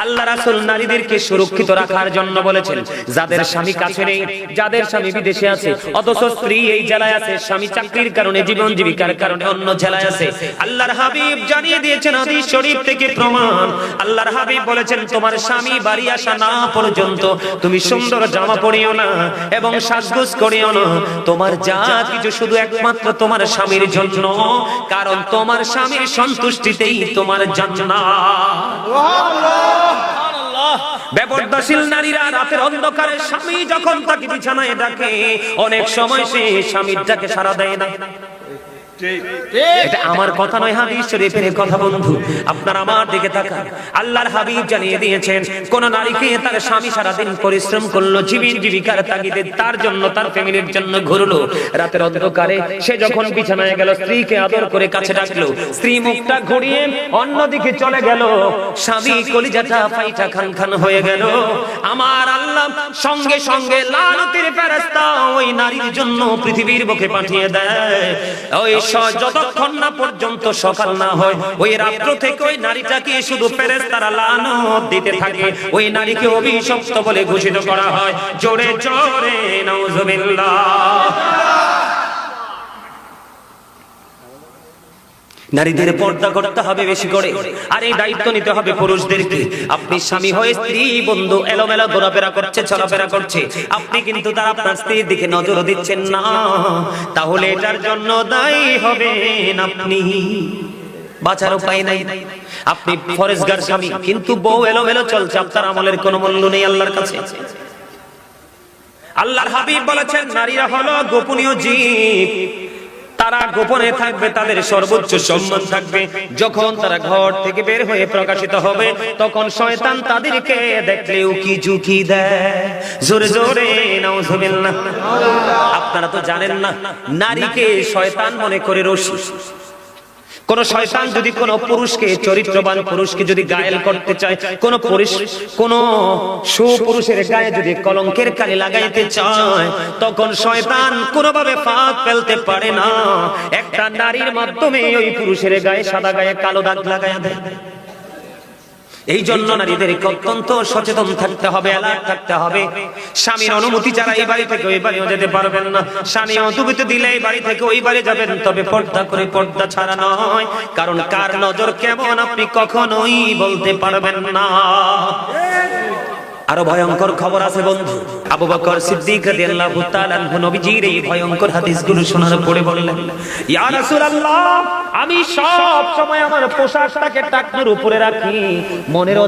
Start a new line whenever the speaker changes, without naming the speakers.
আল্লাহ রাসূল নারীদেরকে সুরক্ষিত রাখার জন্য বলেছেন, যাদের স্বামী কাছে নেই, যাদের স্বামী বিদেশে আছে, অথচ স্ত্রী এই জেলায় আছে, স্বামী চাকরির কারণে, জীবন জীবিকার কারণে অন্য জেলায় আছে, আল্লাহর হাবিব জানিয়ে দিয়েছেন হাদিস শরীফ থেকে প্রমাণ। আল্লাহর হাবিব বলেছেন, তোমার স্বামী বাড়ি আসা না পর্যন্ত তুমি সুন্দর জামা পরিও না এবং সাজগোজ করিও না। তোমার যা কিছু শুধু একমাত্র তোমার স্বামীর জন্য, কারণ তোমার স্বামীর সন্তুষ্টিতেই তোমার জান্নাত। বেপরদাশীল নারীরা রাতের অন্ধকারে স্বামী যখন তাকে বিছানায় ডাকে, অনেক সময় সে স্বামীর ডাকে সাড়া দেয় না। এটা আমার কথা নয়, হাদিস শরীফের কথা। বন্ধু, আপনারা আমার দিকে তাকান। আল্লাহর হাবিব জানিয়ে দিয়েছেন, কোন নারীকে তার স্বামী সারাদিন পরিশ্রম করলো, জীবন জীবিকার তাগিদে তার জন্য, তার ফ্যামিলির জন্য ঘুরলো, রাতের অন্ধকারে সে যখন বিছানায় গেল, স্ত্রীকে আদর করে কাছে ডাকলো, স্ত্রী মুখটা ঘুরিয়ে অন্যদিকে চলে গেল, স্বামী কলিজাটা ফাইটা খান খান হয়ে গেল। আমার আল্লাহ সঙ্গে সঙ্গে লানতের ফেরেশতা ওই নারীর জন্য পৃথিবীর বুকে পাঠিয়ে দেয়। ওই যতক্ষণ না পর্যন্ত সকাল না হয়, ওই রাত্র থেকে ওই নারীটাকে শুধু ফেরেশতারা লানত দিতে থাকে, ওই নারীকে অভিশপ্ত বলে ঘোষিত করা হয়। জোরে জোরে নাউজুবিল্লাহ। নারীদের পর্দা করতে হবে বেশি করে, আর এই দায়িত্ব নিতে হবে পুরুষদেরকে। আপনি স্বামী হয়ে স্ত্রী বন্ধু এলোমেলো ঘোরাফেরা করছে, চলাফেরা করছে, আপনি কিন্তু তার আপনার স্ত্রীর দিকে নজর দিচ্ছেন না, তাহলে এটার জন্য দায়ী হবেন আপনি। বাঁচার উপায় নাই। আপনি ফরেজগার স্বামী, কিন্তু বউ এলোমেলো চলছে, আপনার আমলের কোনো মূল্য নেই আল্লাহর কাছে। আল্লাহর হাবিব বলেছেন, নারীরা হলো গোপনীয় জীব, তারা গোপনে থাকবে, তাদের সর্বোচ্চ সম্মান থাকবে। যখন তারা ঘর থেকে বের হয়ে প্রকাশিত হবে, তখন শয়তান তাদেরকে দেখলে উকি ঝুঁকি দেয়। জোরে জোরে নাউজুবিল্লাহ। আপনারা তো জানেন না, নারীকে শয়তান মনে করে রশি। কোন শয়তান যদি কোন পুরুষকে, চরিত্রবান পুরুষকে যদি গায়েল করতে চায়, কোন সুপুরুষের গায়ে যদি কলঙ্কের কালি লাগাইতে চায়, তখন শয়তান কোনোভাবে ফাঁক ফেলতে পারে না, একটা নারীর মাধ্যমে ওই পুরুষের গায়ে, সাদা গায়ে কালো দাগ লাগাইয়া দেয়। এই জন্য নারীদেরকে অত্যন্ত সচেতন থাকতে হবে, অ্যালার্ট থাকতে হবে। স্বামীর অনুমতি ছাড়া এই বাড়ি থেকে ওই বাড়িও যেতে পারবেন না। স্বামী অনুমতি দিলে এই বাড়ি থেকে ওই বাড়ি যাবেন, তবে পর্দা করে, পর্দা ছাড়া নয়। কারণ কার নজর কেমন আপনি কখনোই বলতে পারবেন না। আরো ভয়ঙ্কর খবর আছে বন্ধু। আবু বকর সিদ্দিক রাদিয়াল্লাহু তাআলা আনহু নবীজির এই ভয়ঙ্কর হাদিসগুলো শোনার পরে বললেন, ইয়া রাসূলুল্লাহ, আমি সব সময় আমার পোশাকটাকে টাকনুর উপরে রাখি, মনের